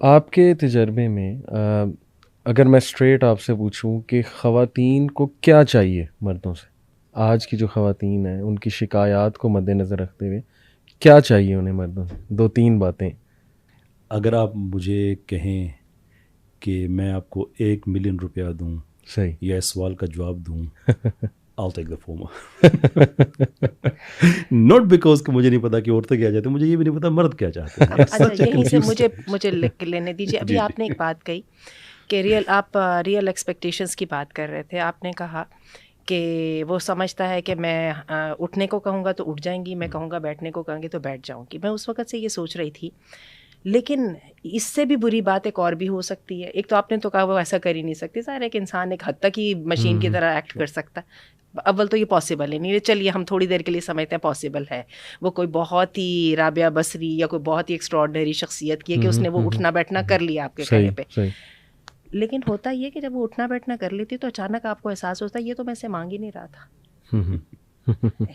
آپ کے تجربے میں اگر میں اسٹریٹ آپ سے پوچھوں کہ خواتین کو کیا چاہیے مردوں سے، آج کی جو خواتین ہیں ان کی شکایات کو مد نظر رکھتے ہوئے کیا چاہیے انہیں مردوں سے؟ 2-3 باتیں. اگر آپ مجھے کہیں کہ میں آپ کو $1,000,000 دوں صحیح یا اس سوال کا جواب دوں I'll take the former. Not because کہ مجھے نہیں پتا کہ عورتیں کیا چاہتے ہیں، مجھے یہ بھی نہیں پتا مرد کیا چاہتے ہیں. اچھا یہیں سے مجھے لکھ لینے دیجیے. ابھی آپ نے ایک بات کہی کہ آپ ریئل ایکسپیکٹیشنس کی بات کر رہے تھے. آپ نے کہا کہ وہ سمجھتا ہے کہ میں اٹھنے کو کہوں گا تو اٹھ جائیں گی، میں کہوں گا بیٹھنے کو کہوں گی تو بیٹھ جاؤں گی. میں اس وقت سے یہ سوچ رہی تھی لیکن اس سے بھی بری بات ایک اور بھی ہو سکتی ہے. ایک تو آپ نے تو کہا وہ ایسا کر ہی نہیں سکتی، ظاہر ہے کہ انسان ایک حد تک ہی مشین کی طرح ایکٹ کر سکتا ہے. اول تو یہ پاسبل ہی نہیں ہے. چلیے ہم تھوڑی دیر کے لیے سمجھتے ہیں پاسبل ہے، وہ کوئی بہت ہی رابعہ بصری یا کوئی بہت ہی ایکسٹراڈنری شخصیت کی ہے کہ اس نے وہ اٹھنا بیٹھنا کر لیا آپ کے کہنے پہ. لیکن ہوتا یہ کہ جب وہ اٹھنا بیٹھنا کر لیتی تو اچانک آپ کو احساس ہوتا ہے یہ تو میں سے مانگ ہی نہیں رہا تھا.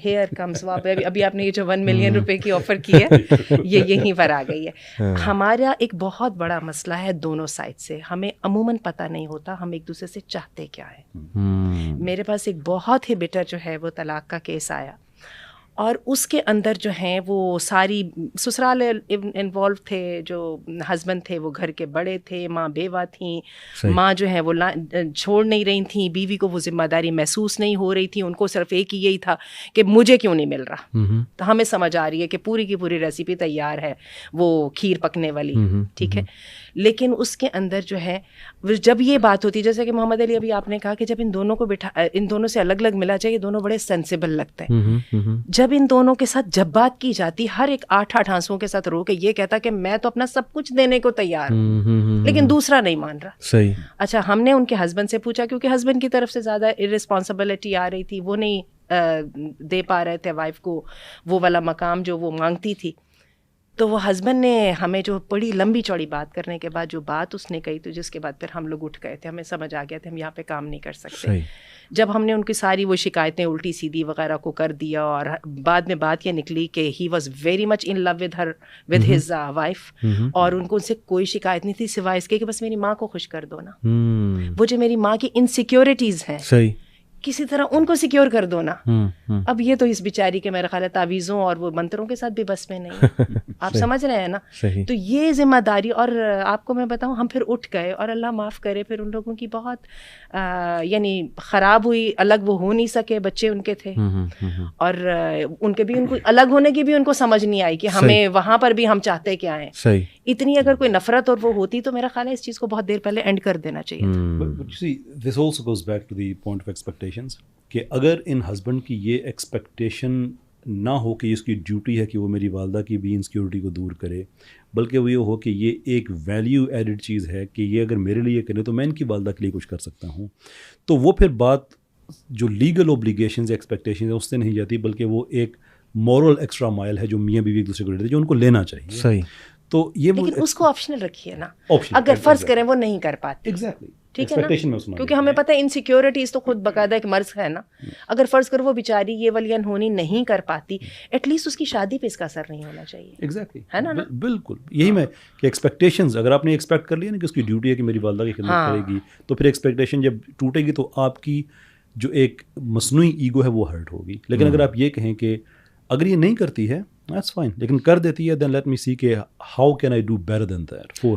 ہیئر کمز ابھی آپ نے یہ جو $1,000,000 کی آفر کی ہے یہ یہیں پر آ گئی ہے. ہمارا ایک بہت بڑا مسئلہ ہے دونوں سائڈ سے. ہمیں عموماً پتہ نہیں ہوتا ہم ایک دوسرے سے چاہتے کیا ہے. میرے پاس ایک بہت ہی بیٹر جو ہے وہ طلاق کا کیس آیا اور اس کے اندر جو ہیں وہ ساری سسرال انوالو تھے. جو ہسبینڈ تھے وہ گھر کے بڑے تھے، ماں بیوہ تھیں، ماں جو ہے وہ چھوڑ نہیں رہی تھیں بیوی کو، وہ ذمہ داری محسوس نہیں ہو رہی تھی. ان کو صرف ایک ہی یہی تھا کہ مجھے کیوں نہیں مل رہا. تو ہمیں سمجھ آ رہی ہے کہ پوری کی پوری ریسیپی تیار ہے وہ کھیر پکنے والی، ٹھیک ہے. لیکن اس کے اندر جو ہے جب یہ بات ہوتی ہے جیسے کہ محمد علی ابھی آپ نے کہا کہ جب ان دونوں کو ان دونوں سے الگ الگ ملا جائے یہ دونوں بڑے سینسیبل لگتے ہیں. جب ان دونوں کے ساتھ جب بات کی جاتی ہر ایک 8 آنسوؤں کے ساتھ رو کے یہ کہتا کہ میں تو اپنا سب کچھ دینے کو تیار ہوں لیکن دوسرا نہیں مان رہا. صحیح. اچھا ہم نے ان کے ہسبینڈ سے پوچھا کیونکہ ہسبینڈ کی طرف سے زیادہ ارسپانسبلٹی آ رہی تھی، وہ نہیں دے پا رہے تھے وائف کو وہ والا مقام جو وہ مانگتی تھی. تو وہ ہسبینڈ نے ہمیں جو بڑی لمبی چوڑی بات کرنے کے بعد جو بات اس نے کہی تو جس کے بعد پھر ہم لوگ اٹھ گئے تھے. ہمیں سمجھ آ گیا تھا ہم یہاں پہ کام نہیں کر سکتے. جب ہم نے ان کی ساری وہ شکایتیں الٹی سیدھی وغیرہ کو کر دیا اور بعد میں بات یہ نکلی کہ he was very much in love with his wife اور ان کو ان سے کوئی شکایت نہیں تھی سوائے اس کے کہ بس میری ماں کو خوش کر دو نا. وہ جو میری ماں کی انسیکیورٹیز ہیں کسی طرح ان کو سیکیور کر دو نا. اب یہ تو اس بیچاری کے میرا خیال ہے تعویذوں اور وہ منتروں کے ساتھ بھی بس میں نہیں. آپ سمجھ رہے ہیں نا. تو یہ ذمہ داری. اور آپ کو میں بتاؤں ہم پھر اٹھ گئے اور اللہ معاف کرے پھر ان لوگوں کی بہت یعنی خراب ہوئی. الگ وہ ہو نہیں سکے، بچے ان کے تھے اور ان کے بھی ان کو الگ ہونے کی بھی ان کو سمجھ نہیں آئی کہ ہمیں وہاں پر بھی ہم چاہتے کیا ہیں. اتنی اگر کوئی نفرت اور وہ ہوتی تو میرا خیال ہے اس چیز کو بہت دیر پہلے اینڈ کر دینا چاہیے تھا. This also goes back to the point of expectations کہ اگر ان ہسبینڈ کی یہ ایکسپیکٹیشن نہ ہو کہ اس کی ڈیوٹی ہے کہ وہ میری والدہ کی بھی انسیکیورٹی کو دور کرے، بلکہ وہ یہ ہو کہ یہ ایک ویلیو ایڈڈ چیز ہے کہ یہ اگر میرے لیے کرے تو میں ان کی والدہ کے لیے کچھ کر سکتا ہوں، تو وہ پھر بات جو لیگل اوبلیگیشنز ایکسپیکٹیشنز ہیں اس سے نہیں جاتی بلکہ وہ ایک مورل ایکسٹرا مائل ہے جو میاں بیوی ایک دوسرے کو لیتے جو ان کو لینا چاہیے. صحیح. تو یہ لیکن اس کو آپشنل رکھیے نا. اگر فرض کریں وہ نہیں کر پاتے ٹھیک ہے نا، کیونکہ ہمیں پتہ ہے انسیکیورٹیز تو خود باقاعدہ ایک مرض ہے نا. اگر فرض کرو وہ بیچاری یہ ولی انہونی نہیں کر پاتی ایٹ لیسٹ اس کی شادی پہ اس کا اثر نہیں ہونا چاہیے. ایگزیکٹلی ہے نا. بالکل یہی میں کہ ایکسپیکٹیشنز اگر آپ نے ایکسپیکٹ کر لیا نا کہ اس کی ڈیوٹی ہے کہ میری والدہ کی خدمت کرے گی تو پھر ایکسپیکٹیشن جب ٹوٹے گی تو آپ کی جو ایک مصنوعی ایگو ہے وہ ہرٹ ہوگی. لیکن اگر آپ یہ کہیں کہ اگر یہ نہیں کرتی ہے دیٹس فائن لیکن کر دیتی ہے دین لیٹ می سی کہ how can I do better than that four